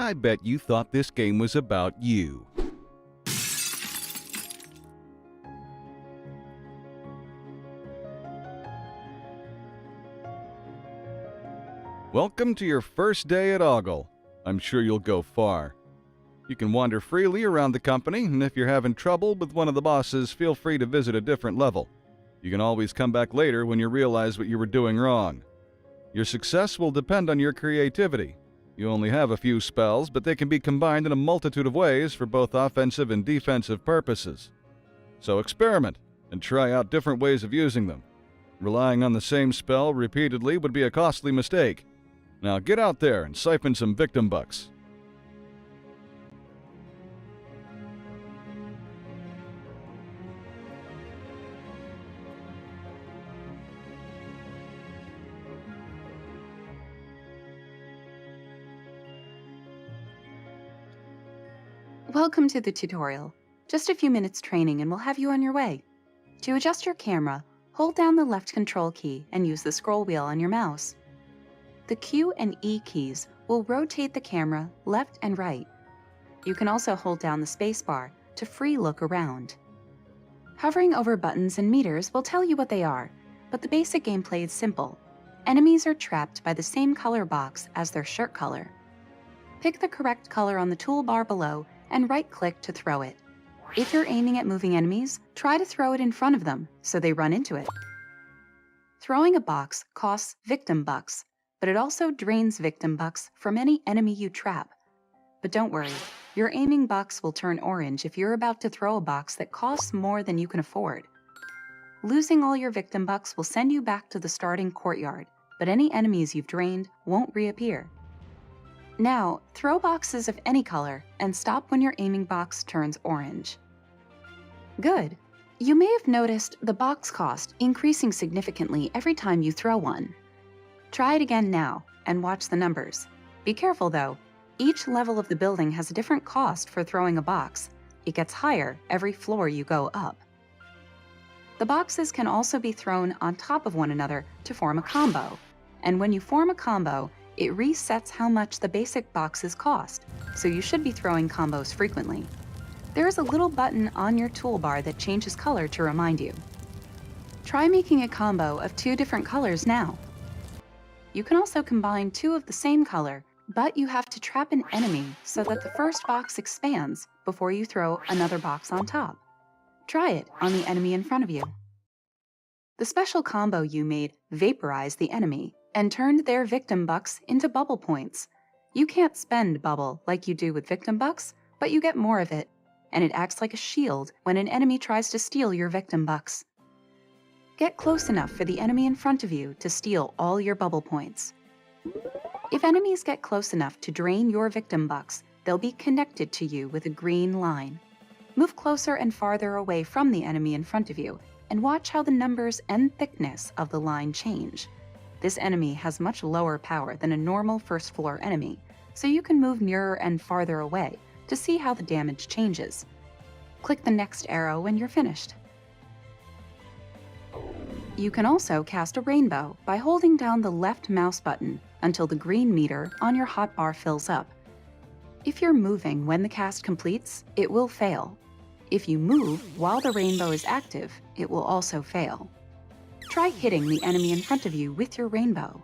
I bet you thought this game was about you. Welcome to your first day at Ogle. I'm sure you'll go far. You can wander freely around the company, and if you're having trouble with one of the bosses, feel free to visit a different level. You can always come back later when you realize what you were doing wrong. Your success will depend on your creativity. You only have a few spells, but they can be combined in a multitude of ways for both offensive and defensive purposes. So experiment and try out different ways of using them. Relying on the same spell repeatedly would be a costly mistake. Now get out there and siphon some victim bucks. Welcome to the tutorial. Just a few minutes training and we'll have you on your way. To adjust your camera, hold down the left control key and use the scroll wheel on your mouse. The Q and E keys will rotate the camera left and right. You can also hold down the space bar to free look around. Hovering over buttons and meters will tell you what they are, but the basic gameplay is simple. Enemies are trapped by the same color box as their shirt color. Pick the correct color on the toolbar below and right-click to throw it. If you're aiming at moving enemies, try to throw it in front of them so they run into it. Throwing a box costs victim bucks, but it also drains victim bucks from any enemy you trap. But don't worry, your aiming box will turn orange if you're about to throw a box that costs more than you can afford. Losing all your victim bucks will send you back to the starting courtyard, but any enemies you've drained won't reappear. Now, throw boxes of any color and stop when your aiming box turns orange. Good. You may have noticed the box cost increasing significantly every time you throw one. Try it again now and watch the numbers. Be careful though, each level of the building has a different cost for throwing a box. It gets higher every floor you go up. The boxes can also be thrown on top of one another to form a combo, and when you form a combo, it resets how much the basic boxes cost, so you should be throwing combos frequently. There is a little button on your toolbar that changes color to remind you. Try making a combo of 2 different colors now. You can also combine 2 of the same color, but you have to trap an enemy so that the first box expands before you throw another box on top. Try it on the enemy in front of you. The special combo you made vaporized the enemy and turned their victim bucks into bubble points. You can't spend bubble like you do with victim bucks, but you get more of it, and it acts like a shield when an enemy tries to steal your victim bucks. Get close enough for the enemy in front of you to steal all your bubble points. If enemies get close enough to drain your victim bucks, they'll be connected to you with a green line. Move closer and farther away from the enemy in front of you, and watch how the numbers and thickness of the line change. This enemy has much lower power than a normal first floor enemy, so you can move nearer and farther away to see how the damage changes. Click the next arrow when you're finished. You can also cast a rainbow by holding down the left mouse button until the green meter on your hotbar fills up. If you're moving when the cast completes, it will fail. If you move while the rainbow is active, it will also fail. Try hitting the enemy in front of you with your rainbow.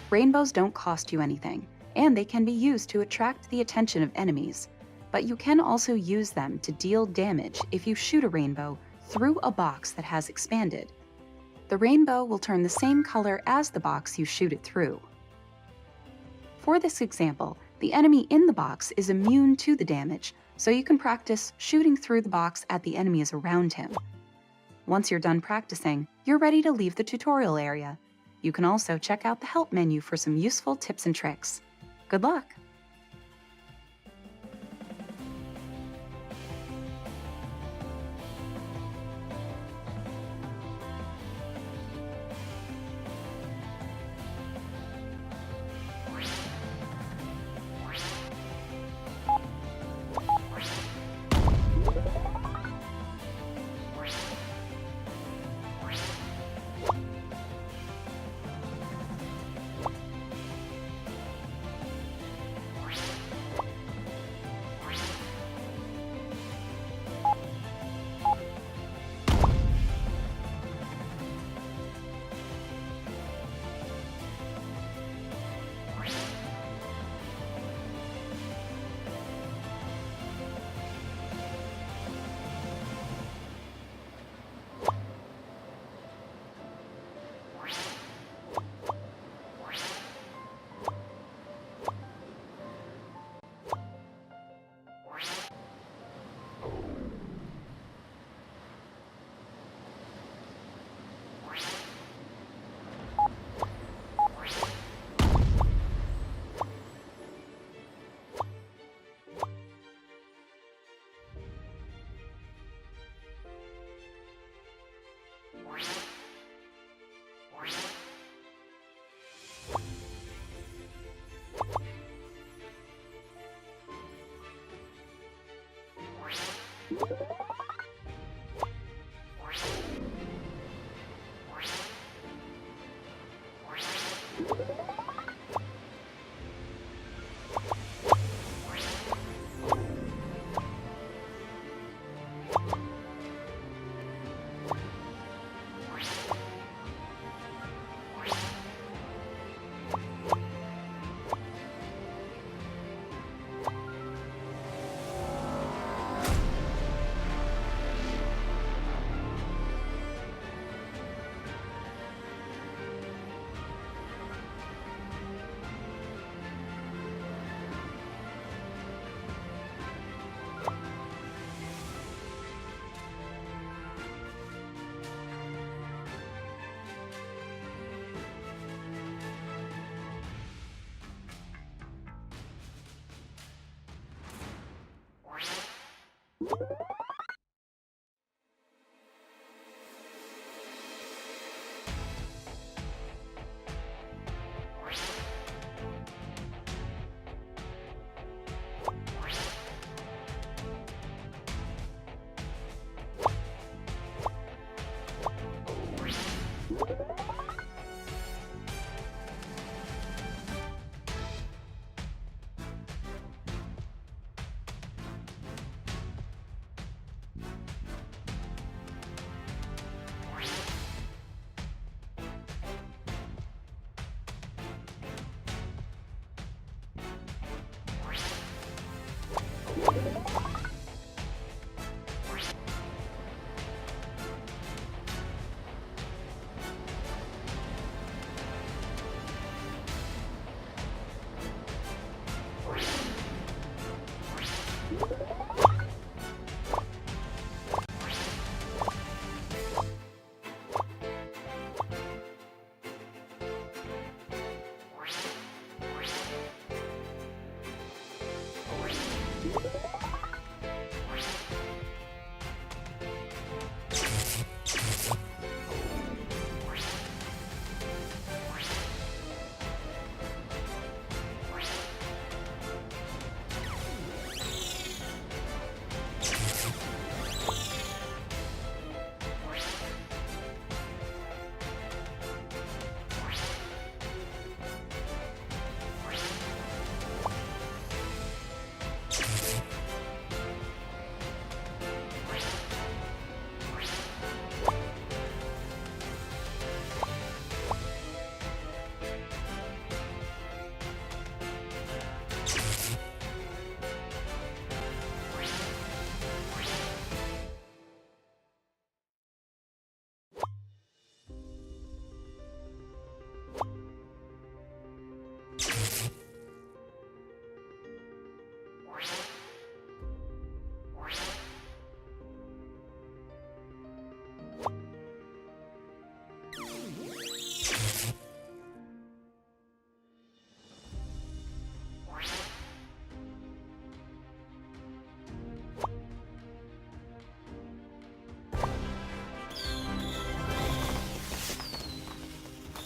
Rainbows don't cost you anything, and they can be used to attract the attention of enemies, but you can also use them to deal damage if you shoot a rainbow through a box that has expanded. The rainbow will turn the same color as the box you shoot it through. For this example, the enemy in the box is immune to the damage, so you can practice shooting through the box at the enemies around him. Once you're done practicing, you're ready to leave the tutorial area. You can also check out the help menu for some useful tips and tricks. Good luck!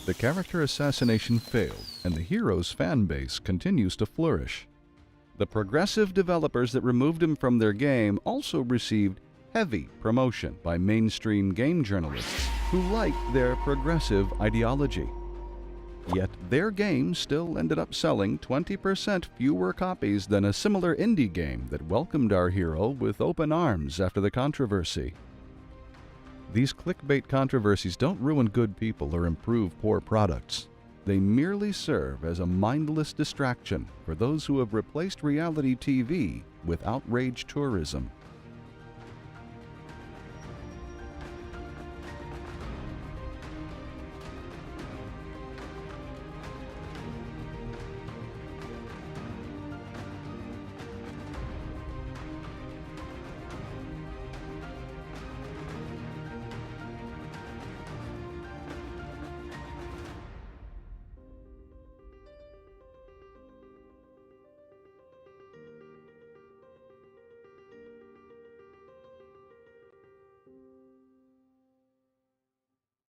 The character assassination failed, and the hero's fan base continues to flourish. The progressive developers that removed him from their game also received heavy promotion by mainstream game journalists who liked their progressive ideology. Yet their game still ended up selling 20% fewer copies than a similar indie game that welcomed our hero with open arms after the controversy. These clickbait controversies don't ruin good people or improve poor products. They merely serve as a mindless distraction for those who have replaced reality TV with outrage tourism.